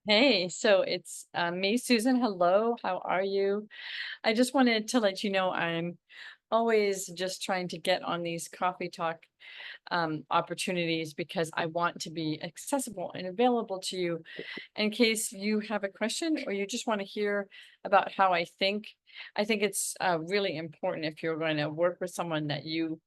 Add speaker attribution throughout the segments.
Speaker 1: Hey, so it's me, Susan. Hello, how are you? I just wanted to let you know I'm always just trying to get on these coffee talk opportunities because I want to be accessible and available to you in case you have a question or you just want to hear about how I think. I think it's really important if you're going to work with someone that you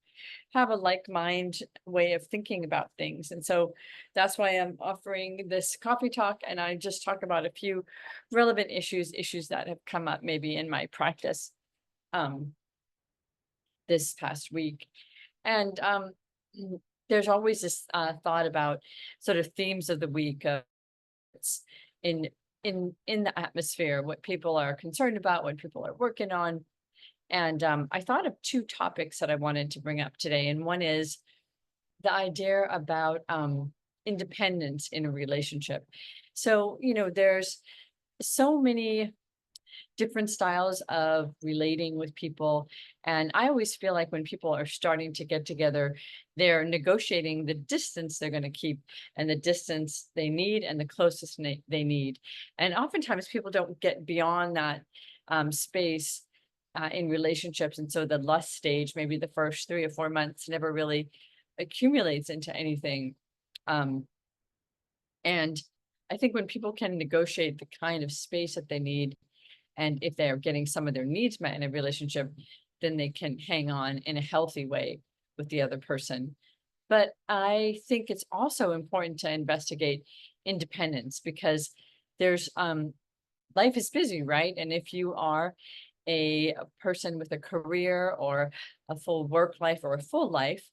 Speaker 1: have a like mind way of thinking about things. And so that's why I'm offering this coffee talk. And I just talk about a few relevant issues that have come up maybe in my practice um, this past week. And there's always this thought about sort of themes of the week. It's in in the atmosphere, what people are concerned about, what people are working on. And I thought of two topics that I wanted to bring up today. And one is the idea about independence in a relationship. So, there's so many different styles of relating with people. And I always feel like when people are starting to get together, they're negotiating the distance they're going to keep and the distance they need and the closest they need. And oftentimes people don't get beyond that space in relationships. And so the lust stage, maybe the first 3 or 4 months, never really accumulates into anything. Um, and I think when people can negotiate the kind of space that they need, and if they're getting some of their needs met in a relationship, then they can hang on in a healthy way with the other person. But I think it's also important to investigate independence because there's life is busy, right? And if you are a person with a career or a full work life or a full life,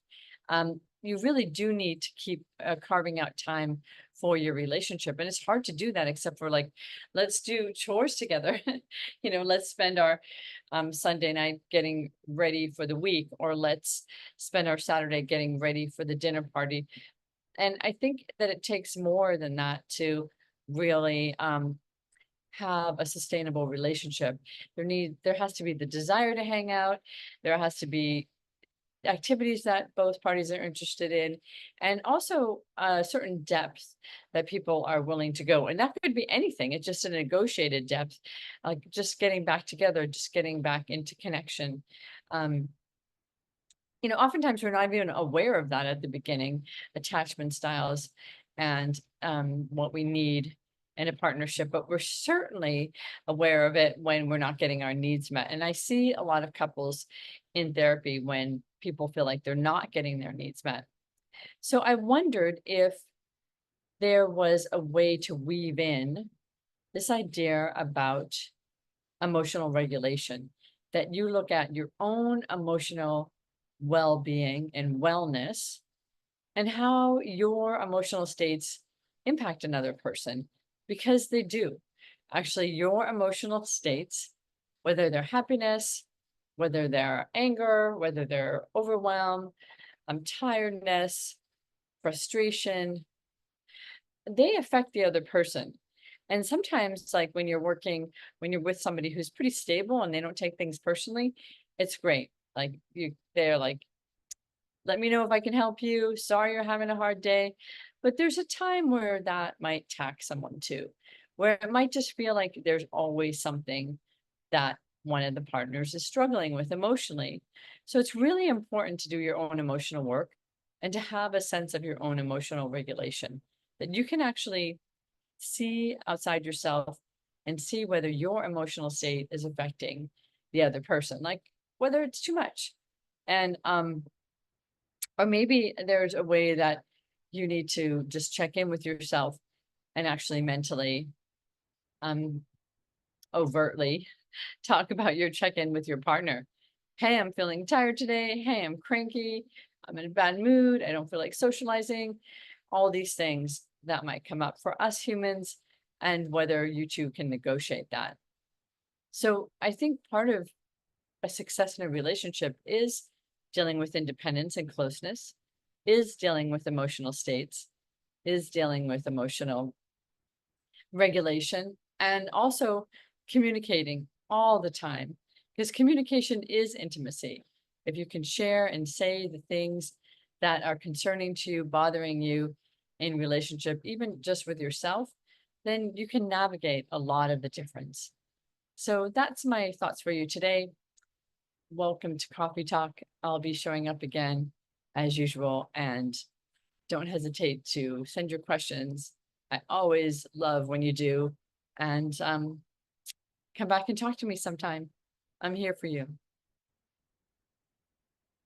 Speaker 1: you really do need to keep carving out time for your relationship. And it's hard to do that except for like, let's do chores together. Let's spend our Sunday night getting ready for the week, or let's spend our Saturday getting ready for the dinner party. And I think that it takes more than that to really have a sustainable relationship. There has to be the desire to hang out. There has to be activities that both parties are interested in, and also a certain depth that people are willing to go. And that could be anything. It's just a negotiated depth, like just getting back together, just getting back into connection. Um, Oftentimes we're not even aware of that at the beginning, attachment styles and what we need in a partnership, but we're certainly aware of it when we're not getting our needs met. And I see a lot of couples in therapy when people feel like they're not getting their needs met. So I wondered if there was a way to weave in this idea about emotional regulation, that you look at your own emotional well-being and wellness and how your emotional states impact another person, because they do. Actually, your emotional states, whether they're happiness, whether they're anger, whether they're overwhelm, tiredness, frustration, they affect the other person. And sometimes, like when you're with somebody who's pretty stable and they don't take things personally, it's great. They're like, let me know if I can help you. Sorry you're having a hard day. But there's a time where that might tax someone too, where it might just feel like there's always something that one of the partners is struggling with emotionally. So it's really important to do your own emotional work and to have a sense of your own emotional regulation, that you can actually see outside yourself and see whether your emotional state is affecting the other person, like whether it's too much. And or maybe there's a way that you need to just check in with yourself and actually mentally, um, overtly talk about your check-in with your partner. Hey, I'm feeling tired today. Hey, I'm cranky. I'm in a bad mood. I don't feel like socializing. All these things that might come up for us humans, and whether you two can negotiate that. So I think part of a success in a relationship is dealing with independence and closeness, is dealing with emotional states, is dealing with emotional regulation, and also communicating all the time, because communication is intimacy. If you can share and say the things that are concerning to you, bothering you in relationship, even just with yourself, then you can navigate a lot of the difference. So that's my thoughts for you today. Welcome to Coffee Talk. I'll be showing up again as usual, and don't hesitate to send your questions. I always love when you do. And come back and talk to me sometime. I'm here for you.